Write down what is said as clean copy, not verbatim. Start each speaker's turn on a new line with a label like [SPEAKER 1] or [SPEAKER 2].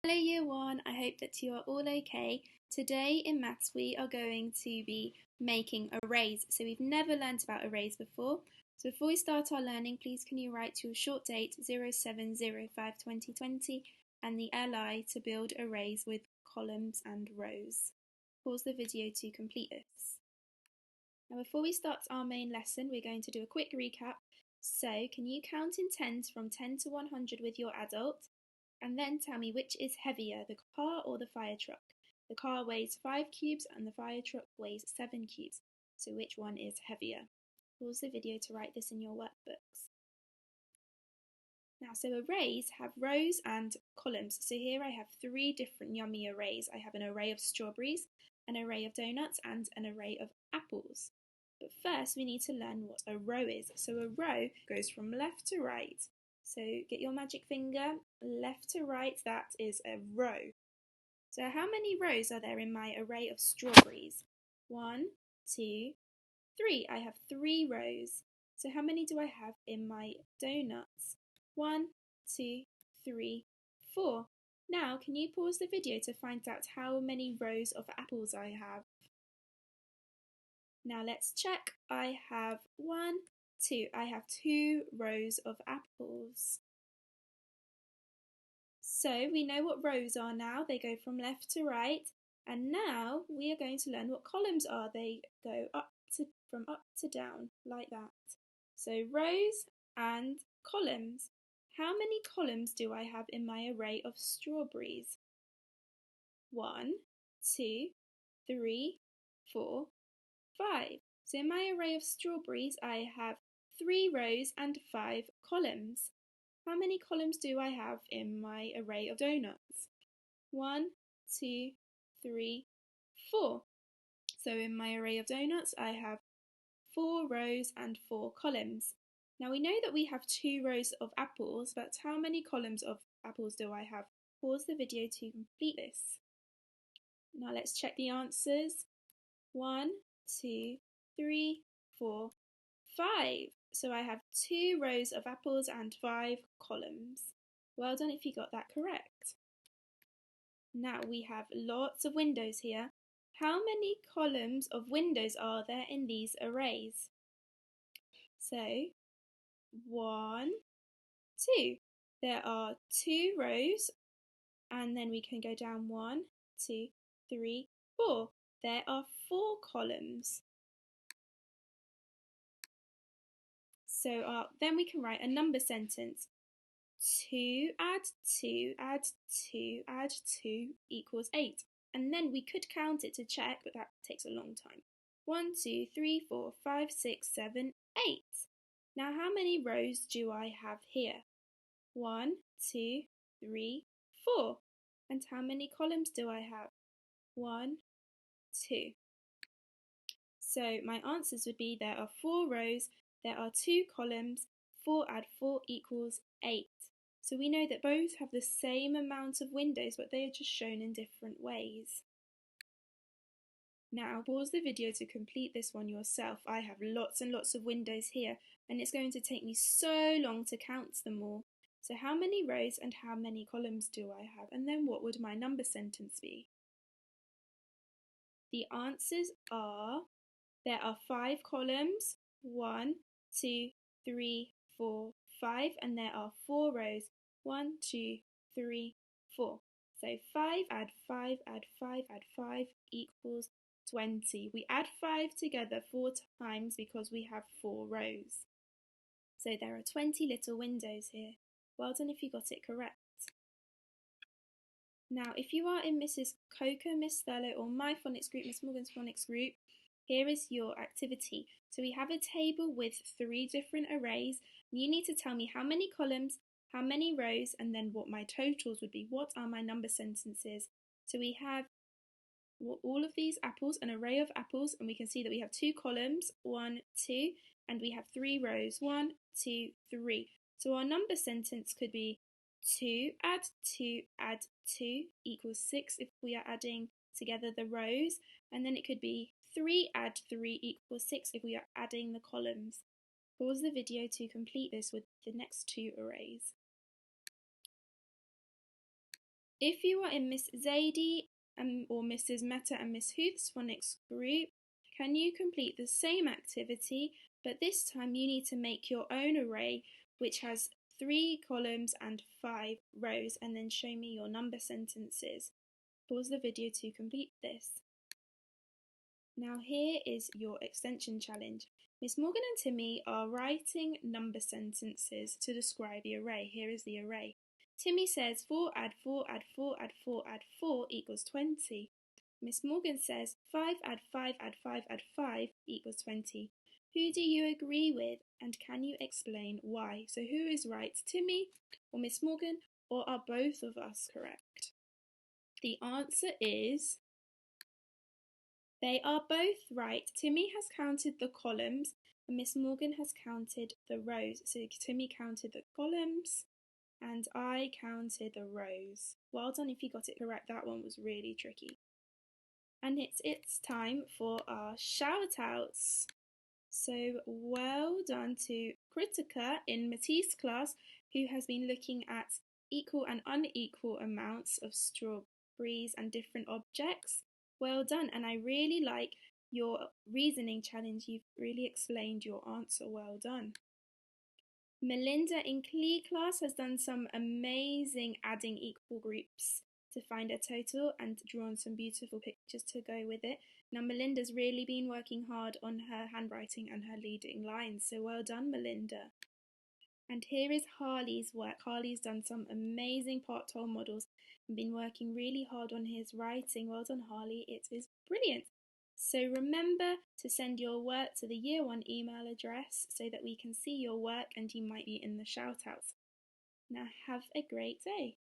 [SPEAKER 1] Hello Year 1, I hope that you are all okay. Today in maths we are going to be making arrays. So we've never learnt about arrays before. So before we start our learning, please can you write your short date 07/05/2020 and the LI to build arrays with columns and rows. Pause the video to complete this. Now before we start our main lesson, we're going to do a quick recap. So can you count in tens from 10 to 100 with your adult? And then tell me which is heavier, the car or the fire truck. The car weighs 5 cubes and the fire truck weighs 7 cubes. So which one is heavier? Pause the video to write this in your workbooks. Now, so arrays have rows and columns. So here I have 3 different yummy arrays. I have an array of strawberries, an array of donuts, and an array of apples. But first we need to learn what a row is. So a row goes from left to right. So get your magic finger, left to right, that is a row. So how many rows are there in my array of strawberries? 1, 2, 3. I have 3 rows. So how many do I have in my donuts? 1, 2, 3, 4. Now can you pause the video to find out how many rows of apples I have? Now let's check. I have 1, 2. I have 2 rows of apples. So we know what rows are now. They go from left to right. And now we are going to learn what columns are. They go from up to down, like that. So rows and columns. How many columns do I have in my array of strawberries? 1, 2, 3, 4, 5. So in my array of strawberries, I have 3 rows and 5 columns. How many columns do I have in my array of donuts? 1, 2, 3, 4. So in my array of donuts, I have 4 rows and 4 columns. Now we know that we have 2 rows of apples, but how many columns of apples do I have? Pause the video to complete this. Now let's check the answers. 1, 2, 3, 4, 5. So I have 2 rows of apples and 5 columns. Well done if you got that correct. Now we have lots of windows here. How many columns of windows are there in these arrays? So 1, 2. There are 2 rows and then we can go down 1, 2, 3, 4. There are 4 columns. So then we can write a number sentence. 2 add 2 add 2 add 2 equals 8. And then we could count it to check, but that takes a long time. 1, 2, 3, 4, 5, 6, 7, 8. Now how many rows do I have here? 1, 2, 3, 4. And how many columns do I have? 1, 2. So my answers would be there are 4 rows, there are 2 columns, 4 add 4 equals 8. So we know that both have the same amount of windows, but they are just shown in different ways. Now pause the video to complete this one yourself. I have lots and lots of windows here, and it's going to take me so long to count them all. So how many rows and how many columns do I have? And then what would my number sentence be? The answers are, there are 5 columns, 1, 2, 3, 4, 5, and there are 4 rows, 1, 2, 3, 4. So 5 add 5 add 5 add 5 equals 20. We add 5 together 4 times because we have 4 rows. So there are 20 little windows here. Well done if you got it correct. Now, if you are in Mrs. Coker, Miss Thurlow, or my phonics group, Miss Morgan's phonics group, here is your activity. So we have a table with 3 different arrays. You need to tell me how many columns, how many rows, and then what my totals would be. What are my number sentences? So we have all of these apples, an array of apples, and we can see that we have 2 columns, 1, 2, and we have 3 rows, 1, 2, 3. So our number sentence could be 2 add 2 add 2 equals 6 if we are adding together the rows, and then it could be 3 add 3 equals 6 if we are adding the columns. Pause the video to complete this with the next 2 arrays. If you are in Miss Zadie or Mrs. Meta and Miss Huth's phonics group, can you complete the same activity, but this time you need to make your own array which has 3 columns and 5 rows, and then show me your number sentences. Pause the video to complete this. Now here is your extension challenge. Miss Morgan and Timmy are writing number sentences to describe the array. Here is the array. Timmy says 4 add 4 add 4 add 4 add 4 equals 20. Miss Morgan says 5 add 5 add 5 add 5 equals 20. Who do you agree with, and can you explain why? So who is right, Timmy or Miss Morgan, or are both of us correct? The answer is they are both right. Timmy has counted the columns and Miss Morgan has counted the rows. So Timmy counted the columns and I counted the rows. Well done if you got it correct. That one was really tricky. And it's time for our shout-outs. So well done to Kritika in Matisse class, who has been looking at equal and unequal amounts of strawberries and different objects. Well done, and I really like your reasoning challenge. You've really explained your answer. Well done. Melinda in Clee class has done some amazing adding equal groups to find a total and drawn some beautiful pictures to go with it. Now Melinda's really been working hard on her handwriting and her leading lines, so well done, Melinda. And here is Harley's work. Harley's done some amazing part-whole models and been working really hard on his writing. Well done, Harley. It is brilliant. So remember to send your work to the Year 1 email address so that we can see your work and you might be in the shout-outs. Now have a great day.